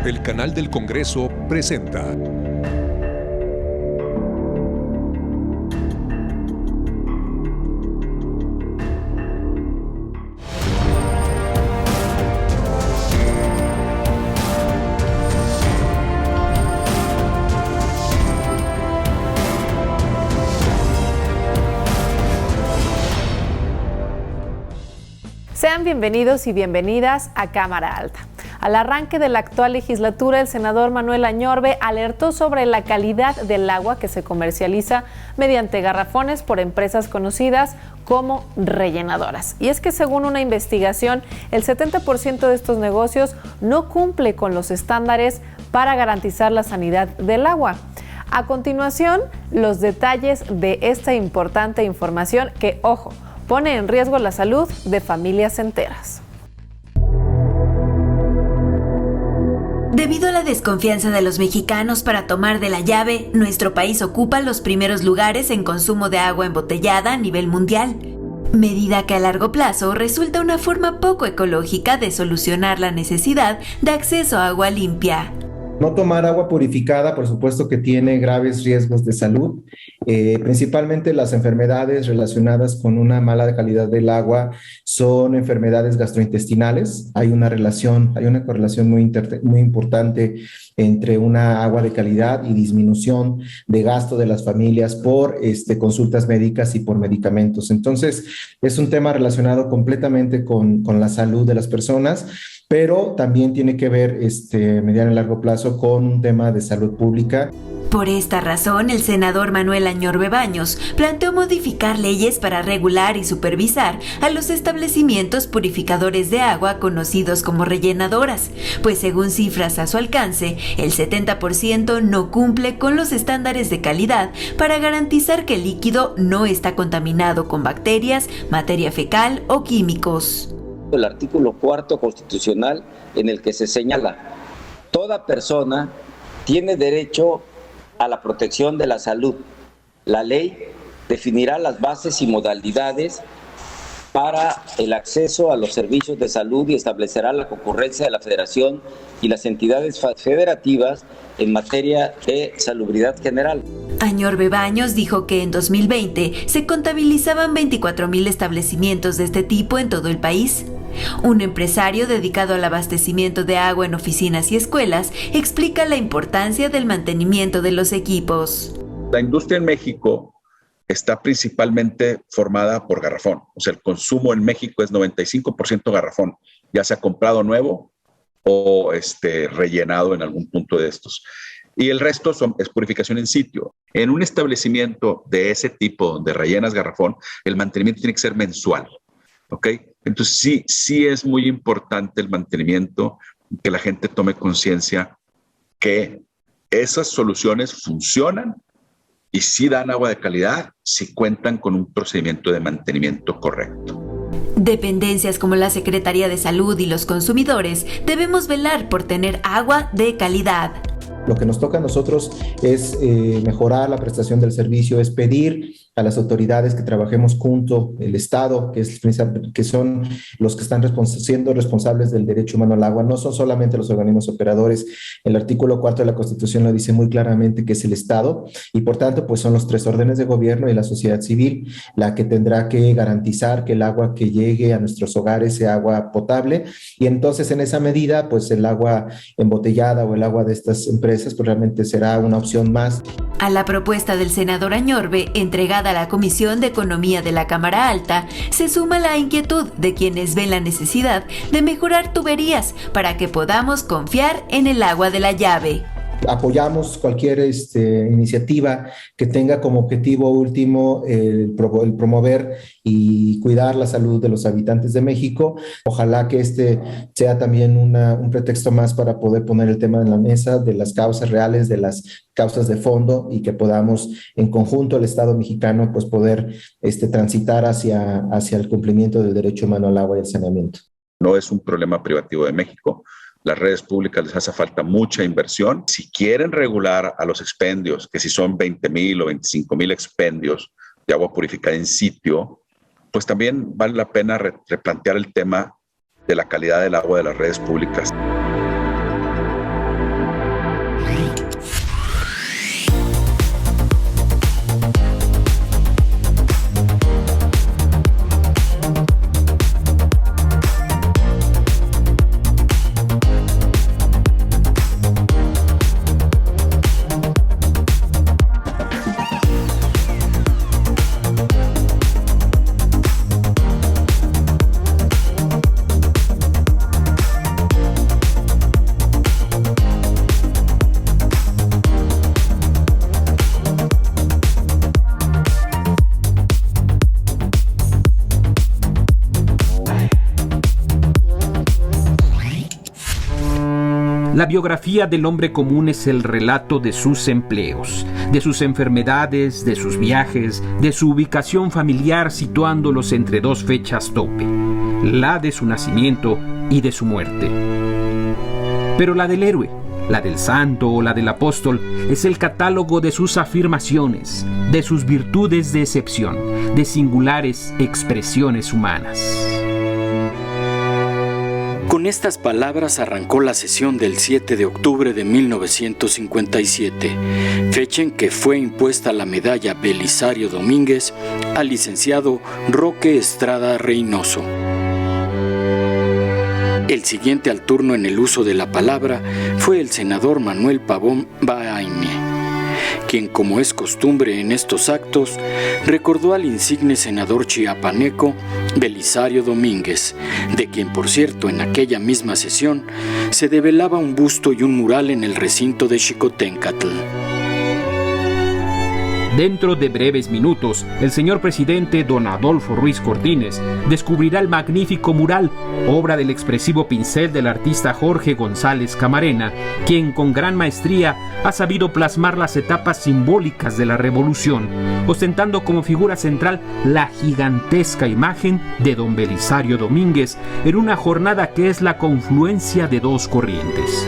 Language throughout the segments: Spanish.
El canal del Congreso presenta. Sean bienvenidos y bienvenidas a Cámara Alta. Al arranque de la actual legislatura, el senador Manuel Añorbe alertó sobre la calidad del agua que se comercializa mediante garrafones por empresas conocidas como rellenadoras. Y es que según una investigación, el 70% de estos negocios no cumple con los estándares para garantizar la sanidad del agua. A continuación, los detalles de esta importante información que, ojo, pone en riesgo la salud de familias enteras. Debido a la desconfianza de los mexicanos para tomar de la llave, nuestro país ocupa los primeros lugares en consumo de agua embotellada a nivel mundial, medida que a largo plazo resulta una forma poco ecológica de solucionar la necesidad de acceso a agua limpia. No tomar agua purificada, por supuesto que tiene graves riesgos de salud, principalmente las enfermedades relacionadas con una mala calidad del agua son enfermedades gastrointestinales. Hay una correlación muy importante entre una agua de calidad y disminución de gasto de las familias por consultas médicas y por medicamentos. Entonces, es un tema relacionado completamente con la salud de las personas, pero también tiene que ver mediano y largo plazo con un tema de salud pública. Por esta razón, el senador Manuel Añorbe Baños planteó modificar leyes para regular y supervisar a los establecimientos purificadores de agua conocidos como rellenadoras, pues según cifras a su alcance, el 70% no cumple con los estándares de calidad para garantizar que el líquido no está contaminado con bacterias, materia fecal o químicos. El artículo 4 constitucional en el que se señala: toda persona tiene derecho a la protección de la salud. La ley definirá las bases y modalidades para el acceso a los servicios de salud y establecerá la concurrencia de la Federación y las entidades federativas en materia de salubridad general. Añorbe Baños dijo que en 2020 se contabilizaban 24,000 establecimientos de este tipo en todo el país. Un empresario dedicado al abastecimiento de agua en oficinas y escuelas explica la importancia del mantenimiento de los equipos. La industria en México está principalmente formada por garrafón. O sea, el consumo en México es 95% garrafón, ya sea comprado nuevo o rellenado en algún punto de estos. Y el resto es purificación en sitio. En un establecimiento de ese tipo, donde rellenas garrafón, el mantenimiento tiene que ser mensual. ¿Ok? Entonces sí es muy importante el mantenimiento, que la gente tome conciencia que esas soluciones funcionan y sí dan agua de calidad si cuentan con un procedimiento de mantenimiento correcto. Dependencias como la Secretaría de Salud y los consumidores debemos velar por tener agua de calidad. Lo que nos toca a nosotros es mejorar la prestación del servicio, es pedir a las autoridades que trabajemos junto, el Estado, que son los que están siendo responsables del derecho humano al agua, no son solamente los organismos operadores. El artículo 4 de la Constitución lo dice muy claramente, que es el Estado, y por tanto pues son los tres órdenes de gobierno y la sociedad civil la que tendrá que garantizar que el agua que llegue a nuestros hogares sea agua potable, y entonces en esa medida pues el agua embotellada o el agua de estas empresas pues realmente será una opción más. A la propuesta del senador Añorbe, entregada a la Comisión de Economía de la Cámara Alta, se suma la inquietud de quienes ven la necesidad de mejorar tuberías para que podamos confiar en el agua de la llave. Apoyamos cualquier iniciativa que tenga como objetivo último el promover y cuidar la salud de los habitantes de México. Ojalá que sea también un pretexto más para poder poner el tema en la mesa de las causas reales, de las causas de fondo, y que podamos en conjunto el Estado mexicano pues poder transitar hacia el cumplimiento del derecho humano al agua y al saneamiento. No es un problema privativo de México. Las redes públicas les hace falta mucha inversión. Si quieren regular a los expendios, que si son 20,000 o 25,000 expendios de agua purificada en sitio, pues también vale la pena replantear el tema de la calidad del agua de las redes públicas. La biografía del hombre común es el relato de sus empleos, de sus enfermedades, de sus viajes, de su ubicación familiar situándolos entre dos fechas tope, la de su nacimiento y de su muerte. Pero la del héroe, la del santo o la del apóstol, es el catálogo de sus afirmaciones, de sus virtudes de excepción, de singulares expresiones humanas. Con estas palabras arrancó la sesión del 7 de octubre de 1957, fecha en que fue impuesta la medalla Belisario Domínguez al licenciado Roque Estrada Reynoso. El siguiente al turno en el uso de la palabra fue el senador Manuel Pavón Bahaine, quien, como es costumbre en estos actos, recordó al insigne senador chiapaneco Belisario Domínguez, de quien, por cierto, en aquella misma sesión se develaba un busto y un mural en el recinto de Xicoténcatl. Dentro de breves minutos, el señor presidente don Adolfo Ruiz Cortines descubrirá el magnífico mural, obra del expresivo pincel del artista Jorge González Camarena, quien con gran maestría ha sabido plasmar las etapas simbólicas de la revolución, ostentando como figura central la gigantesca imagen de don Belisario Domínguez en una jornada que es la confluencia de dos corrientes,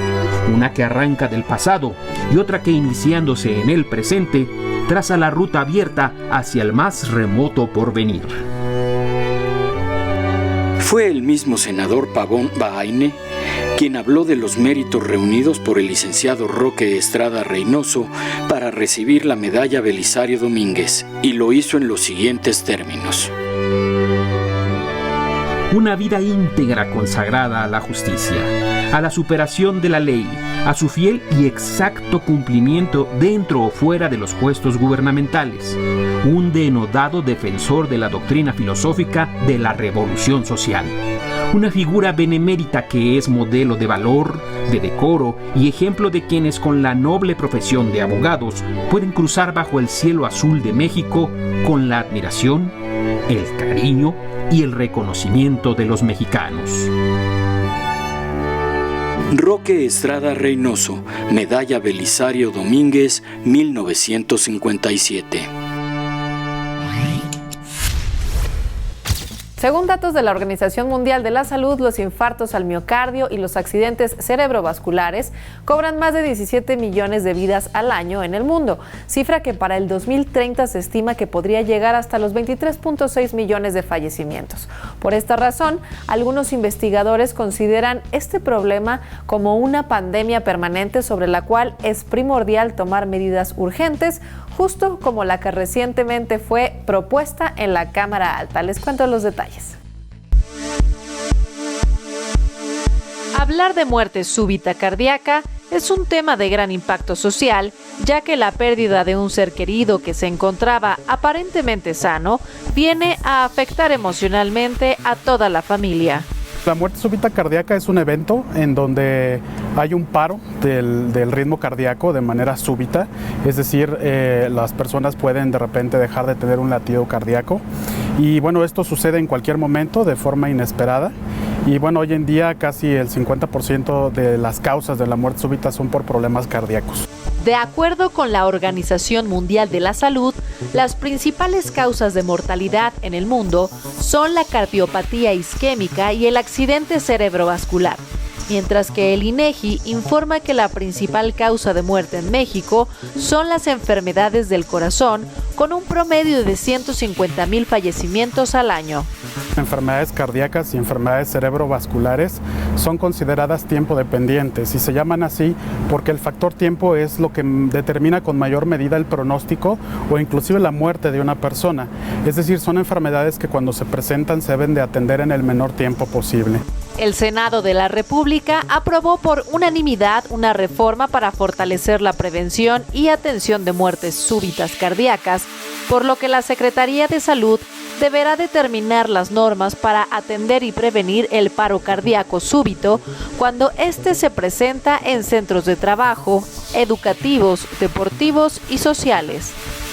una que arranca del pasado y otra que, iniciándose en el presente, traza la ruta abierta hacia el más remoto porvenir. Fue el mismo senador Pavón Bahaine quien habló de los méritos reunidos por el licenciado Roque Estrada Reynoso para recibir la medalla Belisario Domínguez, y lo hizo en los siguientes términos. Una vida íntegra consagrada a la justicia, a la superación de la ley, a su fiel y exacto cumplimiento dentro o fuera de los puestos gubernamentales. Un denodado defensor de la doctrina filosófica de la revolución social. Una figura benemérita que es modelo de valor, de decoro y ejemplo de quienes con la noble profesión de abogados pueden cruzar bajo el cielo azul de México con la admiración, el cariño y el reconocimiento de los mexicanos. Roque Estrada Reynoso, medalla Belisario Domínguez, 1957. Según datos de la Organización Mundial de la Salud, los infartos al miocardio y los accidentes cerebrovasculares cobran más de 17 millones de vidas al año en el mundo, cifra que para el 2030 se estima que podría llegar hasta los 23.6 millones de fallecimientos. Por esta razón, algunos investigadores consideran este problema como una pandemia permanente sobre la cual es primordial tomar medidas urgentes, justo como la que recientemente fue propuesta en la Cámara Alta. Les cuento los detalles. Hablar de muerte súbita cardíaca es un tema de gran impacto social, ya que la pérdida de un ser querido que se encontraba aparentemente sano viene a afectar emocionalmente a toda la familia. La muerte súbita cardíaca es un evento en donde hay un paro del ritmo cardíaco de manera súbita, es decir, las personas pueden de repente dejar de tener un latido cardíaco y bueno, esto sucede en cualquier momento de forma inesperada y bueno, hoy en día casi el 50% de las causas de la muerte súbita son por problemas cardíacos. De acuerdo con la Organización Mundial de la Salud, las principales causas de mortalidad en el mundo son la cardiopatía isquémica y el accidente cerebrovascular, mientras que el INEGI informa que la principal causa de muerte en México son las enfermedades del corazón, con un promedio de 150,000 fallecimientos al año. Enfermedades cardíacas y enfermedades cerebrovasculares son consideradas tiempo dependientes y se llaman así porque el factor tiempo es lo que determina con mayor medida el pronóstico o inclusive la muerte de una persona. Es decir, son enfermedades que cuando se presentan se deben de atender en el menor tiempo posible. El Senado de la República aprobó por unanimidad una reforma para fortalecer la prevención y atención de muertes súbitas cardíacas, por lo que la Secretaría de Salud deberá determinar las normas para atender y prevenir el paro cardíaco súbito cuando éste se presenta en centros de trabajo, educativos, deportivos y sociales.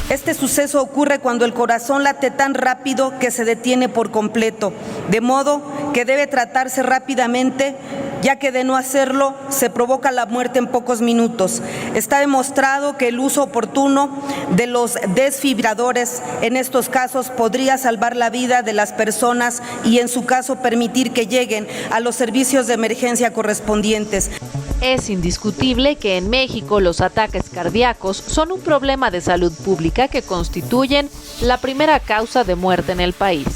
Este suceso ocurre cuando el corazón late tan rápido que se detiene por completo, de modo que debe tratarse rápidamente ya que de no hacerlo se provoca la muerte en pocos minutos. Está demostrado que el uso oportuno de los desfibriladores en estos casos podría salvar la vida de las personas y en su caso permitir que lleguen a los servicios de emergencia correspondientes. Es indiscutible que en México los ataques cardíacos son un problema de salud pública que constituyen la primera causa de muerte en el país.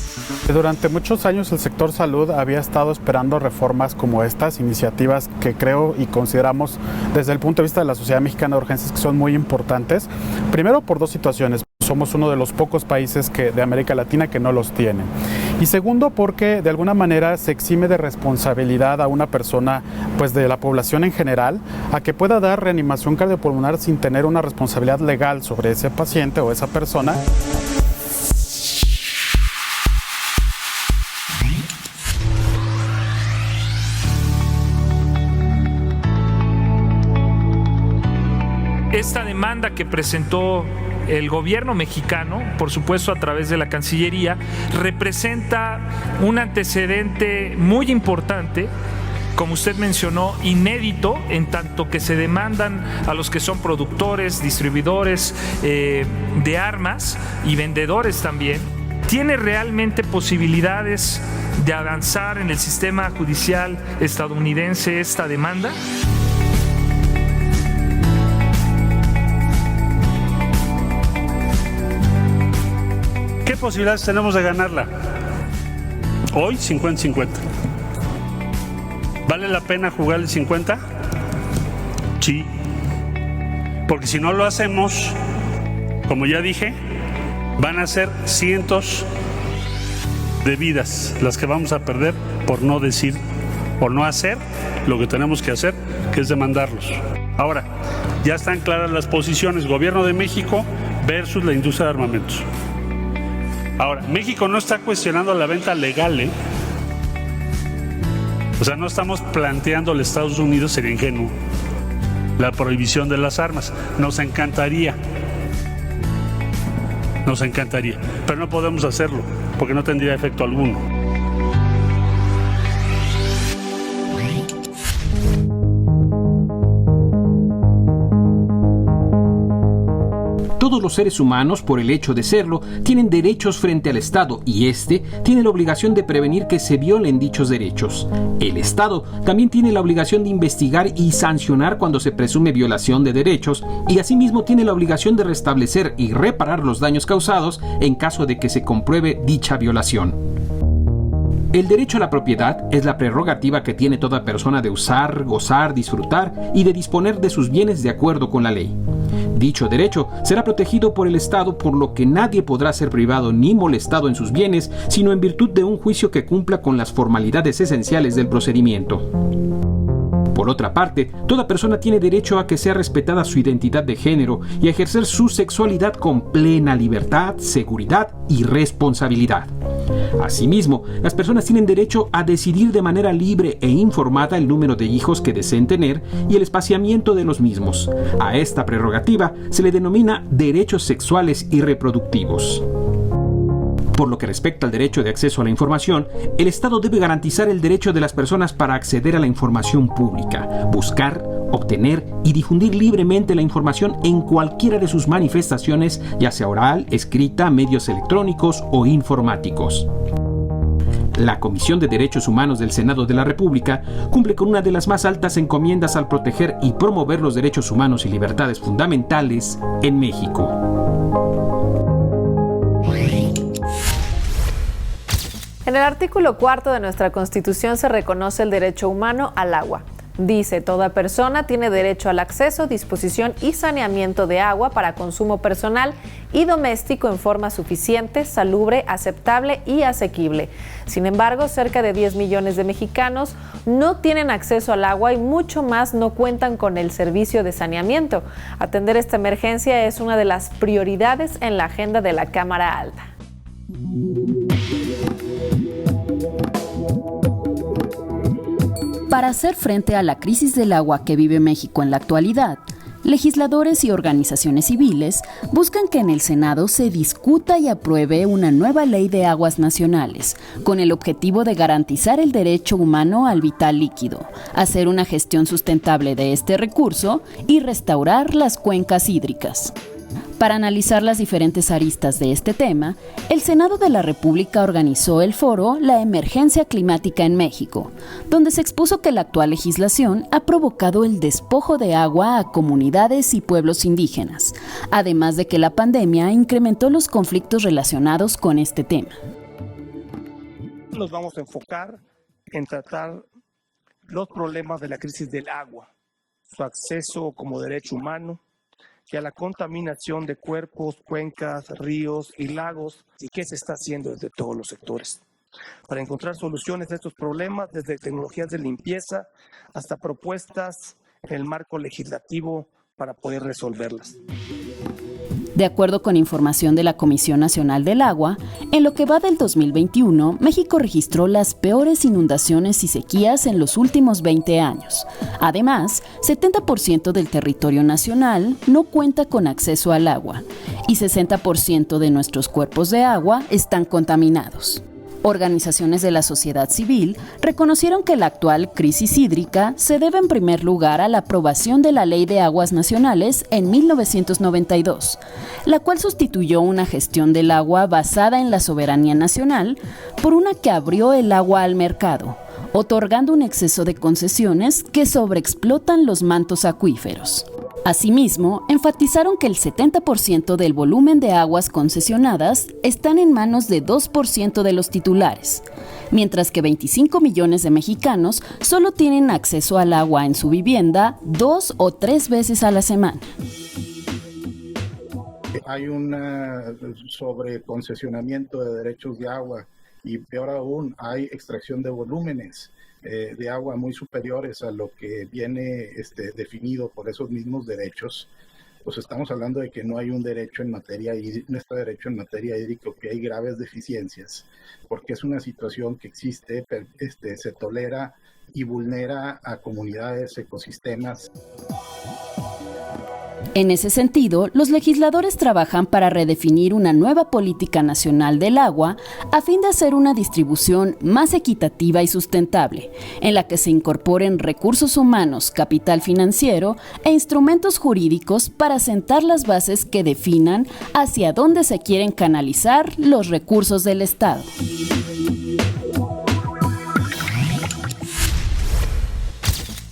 Durante muchos años el sector salud había estado esperando reformas como estas, iniciativas que creo y consideramos desde el punto de vista de la Sociedad Mexicana de Urgencias que son muy importantes. Primero por dos situaciones. Somos uno de los pocos países de América Latina que no los tienen. Y segundo, porque de alguna manera se exime de responsabilidad a una persona, pues de la población en general, a que pueda dar reanimación cardiopulmonar sin tener una responsabilidad legal sobre ese paciente o esa persona. Esta demanda que presentó el gobierno mexicano, por supuesto a través de la Cancillería, representa un antecedente muy importante, como usted mencionó, inédito, en tanto que se demandan a los que son productores, distribuidores de armas y vendedores también. ¿Tiene realmente posibilidades de avanzar en el sistema judicial estadounidense esta demanda? ¿Qué posibilidades tenemos de ganarla? Hoy 50-50. ¿Vale la pena jugar el 50? Sí. Porque si no lo hacemos, como ya dije, van a ser cientos de vidas las que vamos a perder por no decir o no hacer lo que tenemos que hacer, que es demandarlos. Ahora, ya están claras las posiciones, Gobierno de México versus la industria de armamentos. Ahora, México no está cuestionando la venta legal, ¿eh? O sea, no estamos planteando a los Estados Unidos, sería ingenuo, la prohibición de las armas. Nos encantaría, pero no podemos hacerlo, porque no tendría efecto alguno. Todos los seres humanos, por el hecho de serlo, tienen derechos frente al Estado y este tiene la obligación de prevenir que se violen dichos derechos. El Estado también tiene la obligación de investigar y sancionar cuando se presume violación de derechos y asimismo tiene la obligación de restablecer y reparar los daños causados en caso de que se compruebe dicha violación. El derecho a la propiedad es la prerrogativa que tiene toda persona de usar, gozar, disfrutar y de disponer de sus bienes de acuerdo con la ley. Dicho derecho será protegido por el Estado, por lo que nadie podrá ser privado ni molestado en sus bienes, sino en virtud de un juicio que cumpla con las formalidades esenciales del procedimiento. Por otra parte, toda persona tiene derecho a que sea respetada su identidad de género y a ejercer su sexualidad con plena libertad, seguridad y responsabilidad. Asimismo, las personas tienen derecho a decidir de manera libre e informada el número de hijos que deseen tener y el espaciamiento de los mismos. A esta prerrogativa se le denomina derechos sexuales y reproductivos. Por lo que respecta al derecho de acceso a la información, el Estado debe garantizar el derecho de las personas para acceder a la información pública, buscar, obtener y difundir libremente la información en cualquiera de sus manifestaciones, ya sea oral, escrita, medios electrónicos o informáticos. La Comisión de Derechos Humanos del Senado de la República cumple con una de las más altas encomiendas al proteger y promover los derechos humanos y libertades fundamentales en México. En el artículo 4 de nuestra Constitución se reconoce el derecho humano al agua. Dice, toda persona tiene derecho al acceso, disposición y saneamiento de agua para consumo personal y doméstico en forma suficiente, salubre, aceptable y asequible. Sin embargo, cerca de 10 millones de mexicanos no tienen acceso al agua y mucho más no cuentan con el servicio de saneamiento. Atender esta emergencia es una de las prioridades en la agenda de la Cámara Alta. Para hacer frente a la crisis del agua que vive México en la actualidad, Legisladores y organizaciones civiles buscan que en el Senado se discuta y apruebe una nueva ley de aguas nacionales, con el objetivo de garantizar el derecho humano al vital líquido, hacer una gestión sustentable de este recurso y restaurar las cuencas hídricas. Para analizar las diferentes aristas de este tema, el Senado de la República organizó el foro La Emergencia Climática en México, donde se expuso que la actual legislación ha provocado el despojo de agua a comunidades y pueblos indígenas, además de que la pandemia incrementó los conflictos relacionados con este tema. Nos vamos a enfocar en tratar los problemas de la crisis del agua, su acceso como derecho humano, y a la contaminación de cuerpos, cuencas, ríos y lagos, y qué se está haciendo desde todos los sectores para encontrar soluciones a estos problemas, desde tecnologías de limpieza hasta propuestas en el marco legislativo para poder resolverlas. De acuerdo con información de la Comisión Nacional del Agua, en lo que va del 2021, México registró las peores inundaciones y sequías en los últimos 20 años. Además, 70% del territorio nacional no cuenta con acceso al agua y 60% de nuestros cuerpos de agua están contaminados. Organizaciones de la sociedad civil reconocieron que la actual crisis hídrica se debe en primer lugar a la aprobación de la Ley de Aguas Nacionales en 1992, la cual sustituyó una gestión del agua basada en la soberanía nacional por una que abrió el agua al mercado, otorgando un exceso de concesiones que sobreexplotan los mantos acuíferos. Asimismo, enfatizaron que el 70% del volumen de aguas concesionadas están en manos de 2% de los titulares, mientras que 25 millones de mexicanos solo tienen acceso al agua en su vivienda 2 o 3 veces a la semana. Hay un sobreconcesionamiento de derechos de agua y peor aún, hay extracción de volúmenes de agua muy superiores a lo que viene definido por esos mismos derechos. Pues estamos hablando de que no hay un derecho en materia hídrica, no está derecho en materia hídrica, que hay graves deficiencias, porque es una situación que existe, se tolera y vulnera a comunidades, ecosistemas. En ese sentido, los legisladores trabajan para redefinir una nueva política nacional del agua a fin de hacer una distribución más equitativa y sustentable, en la que se incorporen recursos humanos, capital financiero e instrumentos jurídicos para sentar las bases que definan hacia dónde se quieren canalizar los recursos del Estado.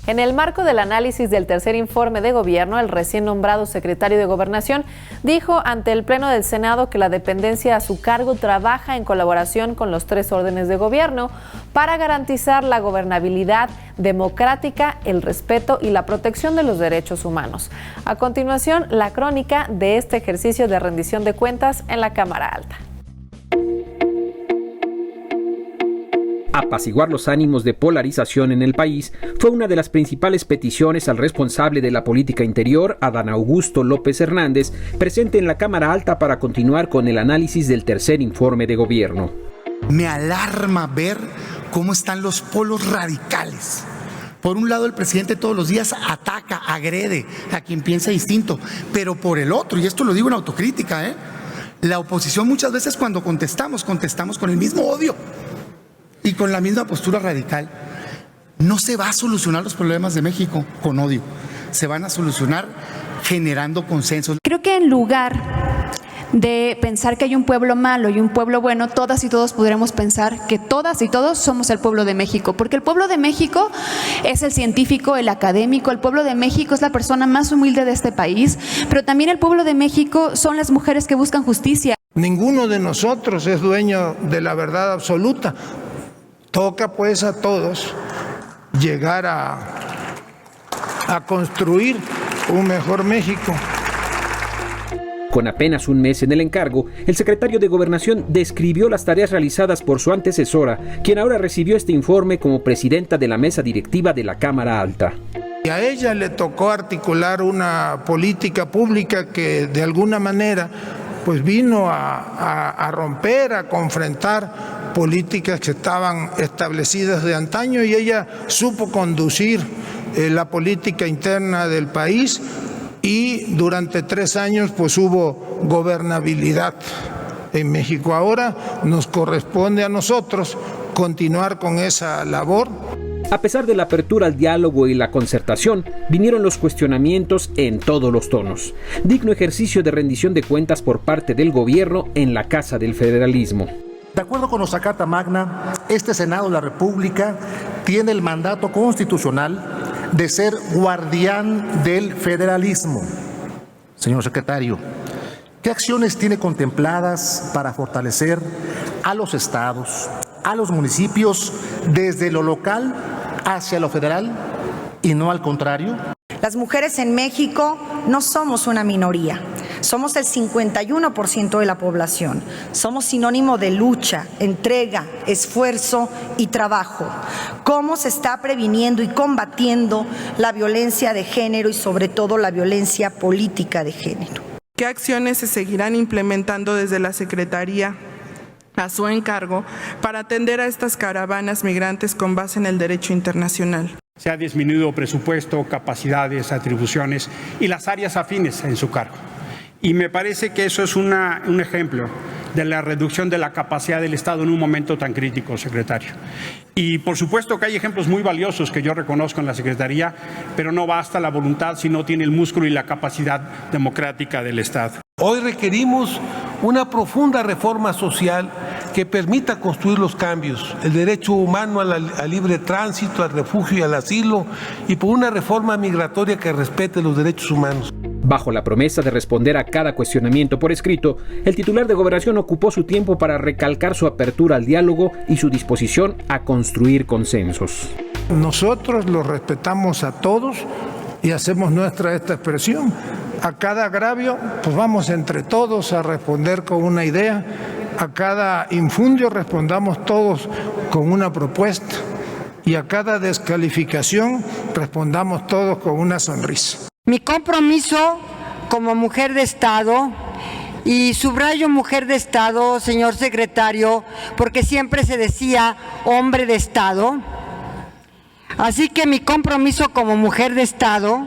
En el marco del análisis del tercer informe de gobierno, el recién nombrado secretario de Gobernación dijo ante el Pleno del Senado que la dependencia a su cargo trabaja en colaboración con los 3 órdenes de gobierno para garantizar la gobernabilidad democrática, el respeto y la protección de los derechos humanos. A continuación, la crónica de este ejercicio de rendición de cuentas en la Cámara Alta. Apaciguar los ánimos de polarización en el país fue una de las principales peticiones al responsable de la política interior, Adán Augusto López Hernández, presente en la Cámara Alta para continuar con el análisis del tercer informe de gobierno. Me alarma ver cómo están los polos radicales. Por un lado, el presidente todos los días ataca, agrede a quien piensa distinto, pero por el otro, y esto lo digo en autocrítica, la oposición muchas veces cuando contestamos con el mismo odio y con la misma postura radical. No se va a solucionar los problemas de México con odio, se van a solucionar generando consensos. Creo que en lugar de pensar que hay un pueblo malo y un pueblo bueno, todas y todos podremos pensar que todas y todos somos el pueblo de México, porque el pueblo de México es el científico, el académico, el pueblo de México es la persona más humilde de este país, pero también el pueblo de México son las mujeres que buscan justicia. Ninguno de nosotros es dueño de la verdad absoluta. Toca pues a todos llegar a construir un mejor México. Con apenas un mes en el encargo, el secretario de Gobernación describió las tareas realizadas por su antecesora, quien ahora recibió este informe como presidenta de la mesa directiva de la Cámara Alta. Y a ella le tocó articular una política pública que de alguna manera pues vino a romper, a confrontar políticas que estaban establecidas de antaño, y ella supo conducir la política interna del país y durante 3 años pues hubo gobernabilidad en México. Ahora nos corresponde a nosotros continuar con esa labor. A pesar de la apertura al diálogo y la concertación, vinieron los cuestionamientos en todos los tonos. Digno ejercicio de rendición de cuentas por parte del gobierno en la Casa del Federalismo. De acuerdo con nuestra Carta Magna, este Senado de la República tiene el mandato constitucional de ser guardián del federalismo. Señor secretario, ¿qué acciones tiene contempladas para fortalecer a los estados, a los municipios, desde lo local hacia lo federal y no al contrario? Las mujeres en México no somos una minoría, somos el 51% de la población. Somos sinónimo de lucha, entrega, esfuerzo y trabajo. ¿Cómo se está previniendo y combatiendo la violencia de género y sobre todo la violencia política de género? ¿Qué acciones se seguirán implementando desde la Secretaría a su encargo para atender a estas caravanas migrantes con base en el derecho internacional? Se ha disminuido presupuesto, capacidades, atribuciones y las áreas afines en su cargo. Y me parece que eso es un ejemplo de la reducción de la capacidad del Estado en un momento tan crítico, secretario. Y por supuesto que hay ejemplos muy valiosos que yo reconozco en la Secretaría, pero no basta la voluntad si no tiene el músculo y la capacidad democrática del Estado. Hoy requerimos una profunda reforma social que permita construir los cambios, el derecho humano al libre tránsito, al refugio y al asilo, y por una reforma migratoria que respete los derechos humanos. Bajo la promesa de responder a cada cuestionamiento por escrito, el titular de Gobernación ocupó su tiempo para recalcar su apertura al diálogo y su disposición a construir consensos. Nosotros los respetamos a todos y hacemos nuestra esta expresión. A cada agravio, pues vamos entre todos a responder con una idea. A cada infundio respondamos todos con una propuesta. Y a cada descalificación respondamos todos con una sonrisa. Mi compromiso como mujer de Estado, y subrayo mujer de Estado, señor secretario, porque siempre se decía hombre de Estado. Así que mi compromiso como mujer de Estado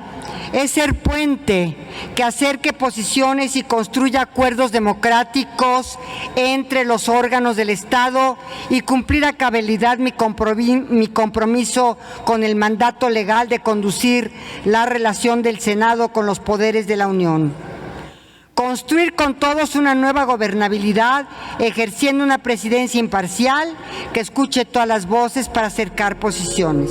es ser puente que acerque posiciones y construya acuerdos democráticos entre los órganos del Estado y cumplir a cabalidad mi compromiso con el mandato legal de conducir la relación del Senado con los poderes de la Unión. Construir con todos una nueva gobernabilidad, ejerciendo una presidencia imparcial que escuche todas las voces para acercar posiciones.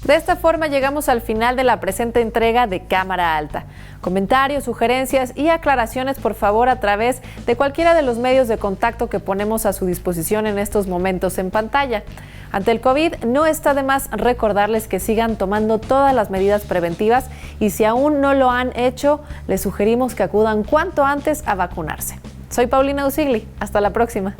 De esta forma llegamos al final de la presente entrega de Cámara Alta. Comentarios, sugerencias y aclaraciones, por favor, a través de cualquiera de los medios de contacto que ponemos a su disposición en estos momentos en pantalla. Ante el COVID, no está de más recordarles que sigan tomando todas las medidas preventivas y si aún no lo han hecho, les sugerimos que acudan cuanto antes a vacunarse. Soy Paulina Usigli. Hasta la próxima.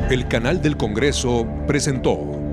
El canal del Congreso presentó